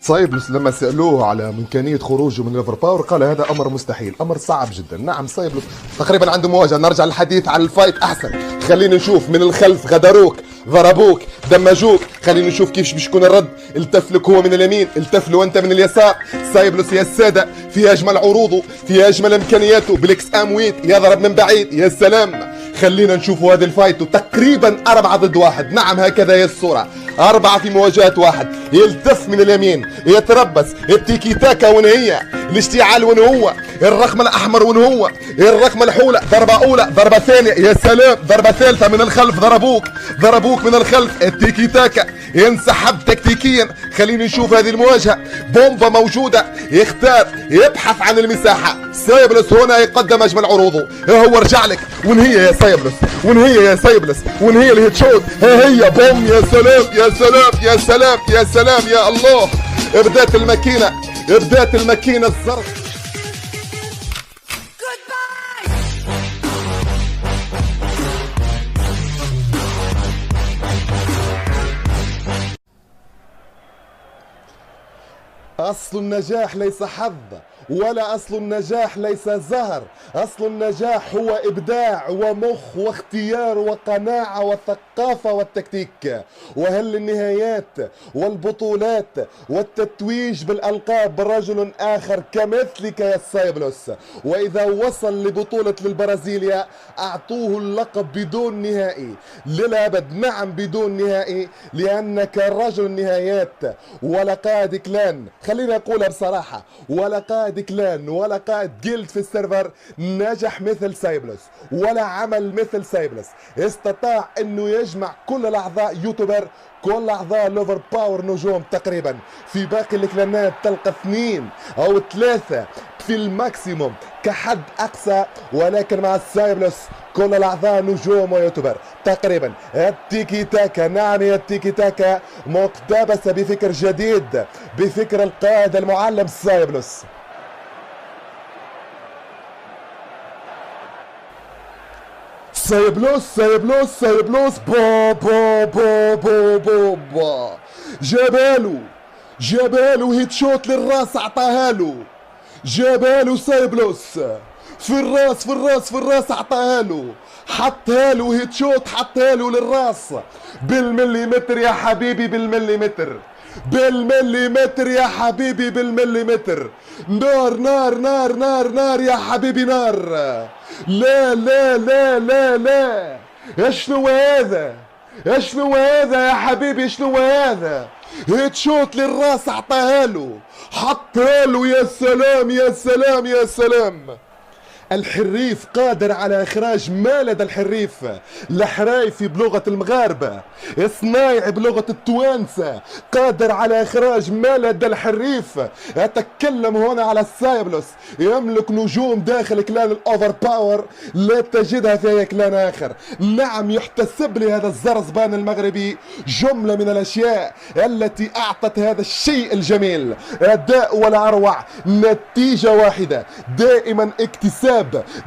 سايبلس لما سألوه على إمكانية خروجه من ليفر باور قال هذا أمر مستحيل، أمر صعب جدا. نعم سايبلس تقريبا عنده مواجهة. نرجع للحديث عن الفايت أحسن. خلينا نشوف من الخلف غدروك، ضربوك، دمجوك. خلينا نشوف كيف باش يكون الرد. التف لك هو من اليمين، التف له أنت من اليسار. سايبلس يا السادة في أجمل عروضه، في أجمل إمكانياته بالإكس أم ويت، يضرب من بعيد. يا سلام. خلينا نشوفوا هذه الفايت تقريبا 4 ضد 1. نعم هكذا هي الصورة، 4 في مواجهة 1. يلتف من اليمين، يتربص، التيكي تاكا وين هي، الاشتعال وين هو، الرقم الأحمر وين هو، الرقم الحولة. ضربة أولى، ضربة ثانية، يا سلام. ضربة ثالثة من الخلف، ضربوك من الخلف. التيكي تاكا ينسحب تكتيكيا. خلينا نشوف هذه المواجهة. بومبا موجودة، يختار، يبحث عن المساحة. سايبلس هنا يقدم أجمل عروضه. هو رجع لك. وين هي يا سايبلس، وين هي يا سايبلس، وين هي الهيد شوت. ها هي بوم. يا سلام يا سلام يا سلام يا سلام يا الله. بدات الماكينة الزرق. أصل النجاح ليس حظ، ولا أصل النجاح ليس زهر. أصل النجاح هو إبداع ومخ واختيار وقناعة وثقافة والتكتيك. وهل النهايات والبطولات والتتويج بالألقاب رجل آخر كمثلك يا سايبلس. وإذا وصل لبطولة للبرازيليا أعطوه اللقب بدون نهائي للأبد. نعم بدون نهائي، لأنك رجل النهايات. ولا قائد كلان، خلينا أقولها بصراحة، ولا قائد كلان ولا قائد جلد في السيرفر نجح مثل سايبلس، ولا عمل مثل سايبلس. استطاع انه يجمع كل الاعضاء يوتيوبر، كل اعضاء ليفر باور نجوم تقريبا. في باقي الكلانات تلقى 2 أو 3 في الماكسيموم كحد اقصى، ولكن مع سايبلس كل الاعضاء نجوم ويوتيوبر تقريبا. التيكي تاكا، نعم يا التيكي تاكا مقتبسة بفكر جديد، بفكر القائد المعلم سايبلس. سايبلوس با با با با با با. جابالو هيت شوت للراس، عطاها له. جابالو سايبلوس في الراس عطاها له. حطها له هيت شوت، حطها له للراس بالمليمتر يا حبيبي، بالمليمتر يا حبيبي، بالمليمتر. نار يا حبيبي، نار. لا. شنو هذا يا حبيبي، شنو هذا؟ هيت شوت للراس عطاها له، حطها له. يا سلام. الحريف قادر على إخراج ما لدى الحريف. الحرايفي بلغة المغاربة، صنايعي بلغة التوانسة، قادر على إخراج ما لدى الحريف. أتكلم هنا على سايبلس، يملك نجوم داخل كلان الأوفر باور لا تجدها في أي كلان آخر. نعم يحتسب لهذا الزرزبان المغربي جملة من الأشياء التي أعطت هذا الشيء الجميل أداء ولا أروع. نتيجة واحدة، دائما اكتساب،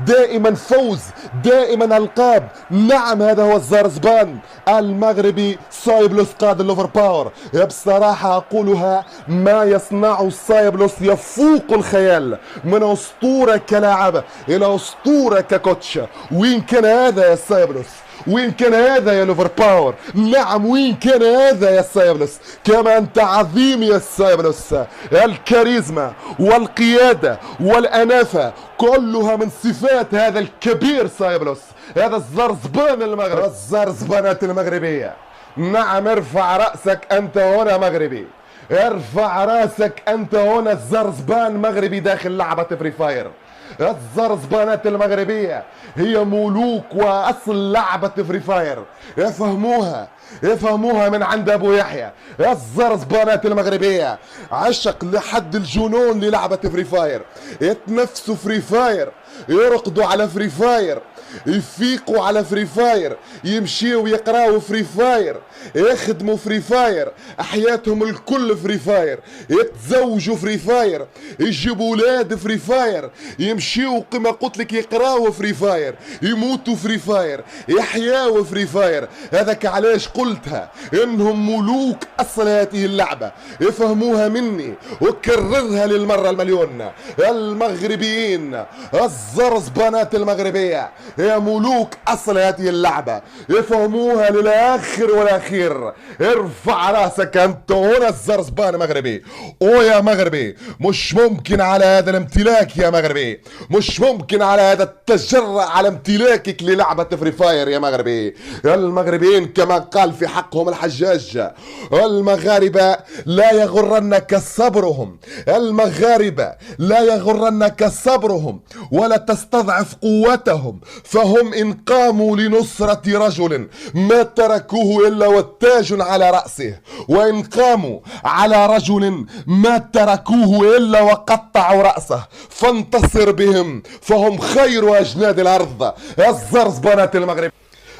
دائما فوز، دائما ألقاب. نعم هذا هو الزرزبان المغربي سايبلس قائد الليفر باور. بصراحة أقولها، ما يصنعه سايبلس يفوق الخيال. من أسطورة كلاعب إلى أسطورة ككوتش. وين كان هذا يا سايبلس؟ وين كان هذا يا ليفر باور؟ نعم وين كان هذا يا سايبلس؟ كما أنت عظيم يا سايبلس. الكاريزما والقيادة والأنافة كلها من صفات هذا الكبير سايبلس، هذا الزرزبان المغربي، الزرزبانات المغربية. نعم ارفع رأسك أنت هنا مغربي، ارفع رأسك أنت هنا الزرزبان مغربي داخل لعبة فري فاير. الزرزبانات المغربية هي ملوك وأصل لعبة فري فاير. يفهموها من عند أبو يحيى. الزرزبانات المغربية عشق لحد الجنون للعبة فري فاير. يتنفسوا فري فاير، يرقدوا على فري فاير، يفيقوا على فري فاير، يمشيوا يقراوا فري فاير، يخدموا فري فاير، حياتهم الكل فري فاير، يتزوجوا فري فاير، يجيبوا ولاد فري فاير، يمشيوا كما قلت لك يقراوا فري فاير، يموتوا فري فاير، يحياوا فري فاير. هذاك علاش قلتها انهم ملوك اصل هذه اللعبة، افهموها مني وكررها للمرة المليون. المغربيين الزرزبانات المغربية يا ملوك اصل هذه اللعبة، افهموها للاخر والاخير. ارفع راسك انت هنا الزرزبان مغربي. او يا مغربي مش ممكن على هذا الامتلاك يا مغربي، مش ممكن على هذا التجرأ على امتلاكك للعبة فري فاير يا مغربي. المغربيين كما قال في حقهم الحجاج، المغاربة لا يغرنك صبرهم، المغاربة لا يغرنك صبرهم ولا تستضعف قوتهم، فهم إن قاموا لنصرة رجل ما تركوه إلا والتاج على رأسه، وإن قاموا على رجل ما تركوه إلا وقطعوا رأسه، فانتصر بهم فهم خير أجناد الأرض. الزرزبانات المغرب،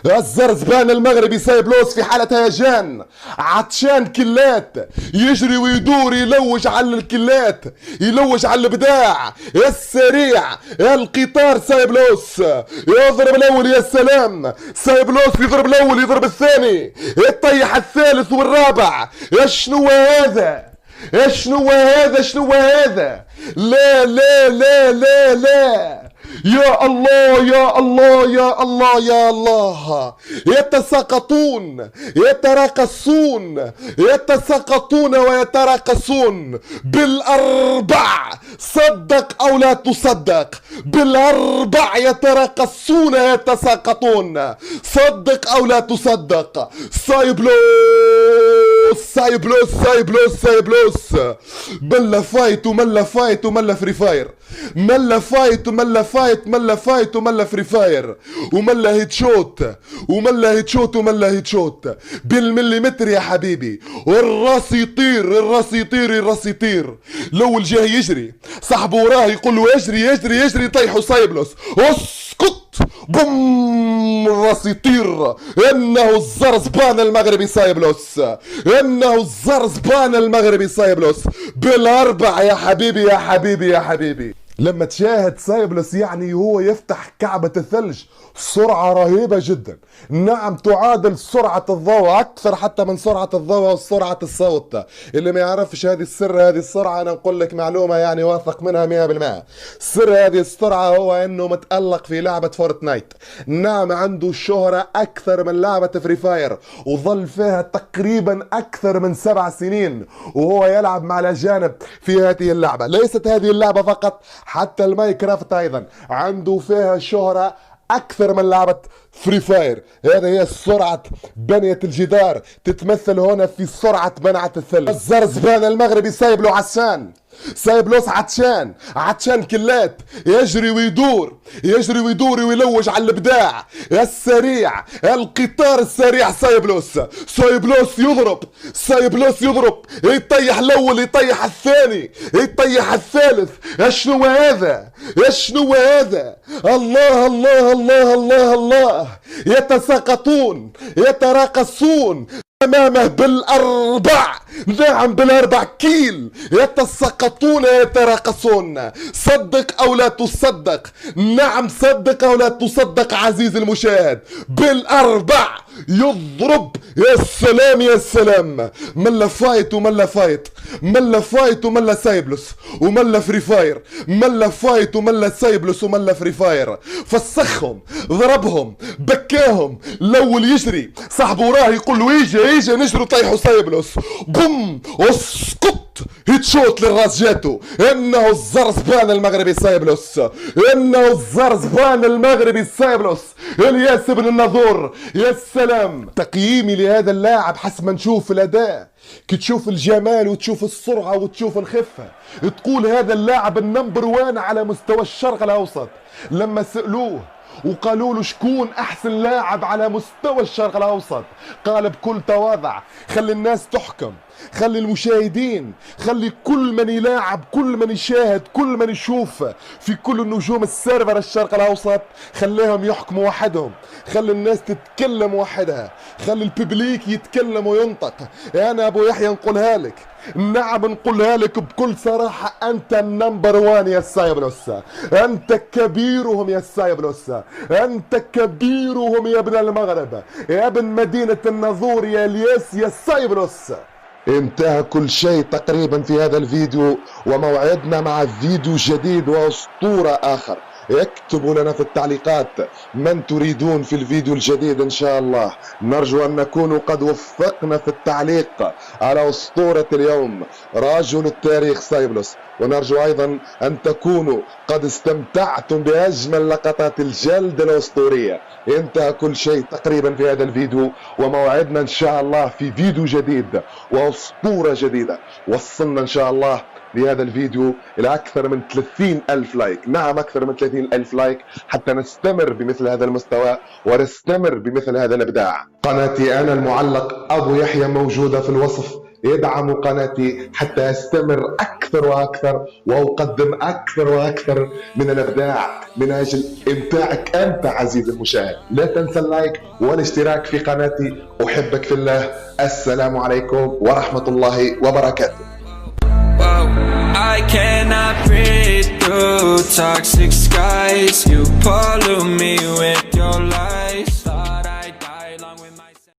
الزرزبان المغربي سايبلوس في حالة هيجان، عطشان كلات، يجري ويدور يلوج على الكلات، يلوج على الابداع السريع. القطار سايبلوس يضرب الاول يا سلام، سايبلوس يضرب الاول يضرب الثاني، يطيح الثالث والرابع. شنو هذا؟ شنو هذا؟ شنو هذا؟ لا لا لا لا لا، يا الله يا الله يا الله يا الله. يتساقطون يتراقصون يتساقطون ويتراقصون بالأربع، صدق أو لا تصدق، بالأربع يتراقصون يتساقطون، صدق أو لا تصدق. سايبلوس سايبلوس سايبلوس سايبلوس، ملا فايت وملا فايت وملا فري فاير، ملا فايت وملا فايت، ملا فايت وملا فري فاير، وملا هيد شوت وملا هيد شوت وملا هيد شوت بالمليمتر يا حبيبي. والراس يطير، الراس يطير، الراس يطير. الاول جاي يجري، صاحبه وراه يقول له يجري يجري يجري، يطيحوا سايبلوس. اسكت، بوم، الراس يطير. انه الزرزبان المغربي سايبلوس، انه الزرزبان المغربي سايبلوس بالاربع يا حبيبي يا حبيبي يا حبيبي. لما تشاهد سايبلوس يعني هو يفتح كعبة الثلج، سرعة رهيبة جدا، نعم تعادل سرعة الضوء، أكثر حتى من سرعة الضوء وسرعة الصوت. اللي ما يعرفش هذه السر، هذه السرعة أنا نقول لك معلومة يعني واثق منها 100%. سر هذه السرعة هو أنه متألق في لعبة فورتنايت، نعم عنده شهرة أكثر من لعبة فري فاير، وظل فيها تقريبا أكثر من 7 سنين وهو يلعب مع الأجانب في هذه اللعبة. ليست هذه اللعبة فقط، حتى الماينكرافت أيضا عنده فيها شهرة أكثر من لعبة فري فاير. هذه هي سرعة بنية الجدار، تتمثل هنا في سرعة منعة الثلج. الزرزبان المغربي سايب له عسان، سايبلوس عطشان، عطشان كلات، يجري ويدور، يجري ويدور ويلوج على الابداع السريع، القطار السريع. سايبلوس، سايبلوس يضرب، سايبلوس يضرب، يطيح الاول يطيح الثاني يطيح الثالث. شنو هذا؟ شنو هذا؟ الله الله الله الله الله. يتساقطون يتراقصون امامه بالاربع، نعم بالاربع كيل، يتساقطون يتراقصون. صدق او لا تصدق، نعم صدق او لا تصدق عزيزي المشاهد، بالاربع يضرب. يا سلام يا سلام، ملا فايت وملا فايت، ملا فايت وملا سايبلوس وملا فري فاير، ملا فايت وملا سايبلوس وملا فري فاير. فسخهم، ضربهم، بكاهم. الاول يجري، صاحبه وراه يقول له يجي يجي، نجروا طيحوا سايبلوس، بوم، اسقط، هيد شوت للراس جاتو. انه الزرزبان المغربي سايبلوس، انه الزرزبان المغربي سايبلوس، الياس بن الناظور. يا سلام. تقييمي لهذا اللاعب حسب ما نشوف الاداء، كي تشوف الجمال وتشوف السرعة وتشوف الخفة، تقول هذا اللاعب النمبر 1 على مستوى الشرق الاوسط. لما سألوه وقالوا له شكون احسن لاعب على مستوى الشرق الاوسط، قال بكل تواضع خلي الناس تحكم، خلي المشاهدين، خلي كل من يلاعب، كل من يشاهد، كل من يشوف في كل النجوم السيرفر الشرق الاوسط، خليهم يحكموا وحدهم، خلي الناس تتكلم وحدها، خلي الببليك يتكلم وينطق. انا ابو يحيى نقولها لك، نعم نقولها لك بكل صراحة، انت النمبر وان يا سايبلوس، انت كبيرهم يا سايبلوس، انت كبيرهم يا ابن المغرب، يا ابن مدينة الناظور يا الياس يا سايبلوس. انتهى كل شيء تقريبا في هذا الفيديو، وموعدنا مع فيديو جديد واسطورة اخر. اكتبوا لنا في التعليقات من تريدون في الفيديو الجديد ان شاء الله. نرجو ان نكون قد وفقنا في التعليق على اسطورة اليوم رجل التاريخ سايبلوس، ونرجو ايضا ان تكونوا قد استمتعتم باجمل لقطات الجلد الاسطورية. انتهى كل شيء تقريبا في هذا الفيديو، وموعدنا ان شاء الله في فيديو جديد واسطورة جديدة. وصلنا ان شاء الله بهذا الفيديو إلى أكثر من 30,000 لايك، نعم أكثر من 30,000 لايك، حتى نستمر بمثل هذا المستوى ونستمر بمثل هذا الإبداع. قناتي أنا المعلق أبو يحيى موجودة في الوصف، ادعموا قناتي حتى أستمر أكثر وأكثر وأقدم أكثر وأكثر من الإبداع من أجل إمتاعك أنت عزيزي المشاهد. لا تنسى اللايك والاشتراك في قناتي. أحبك في الله. السلام عليكم ورحمة الله وبركاته. I cannot breathe through toxic skies. You pollute me with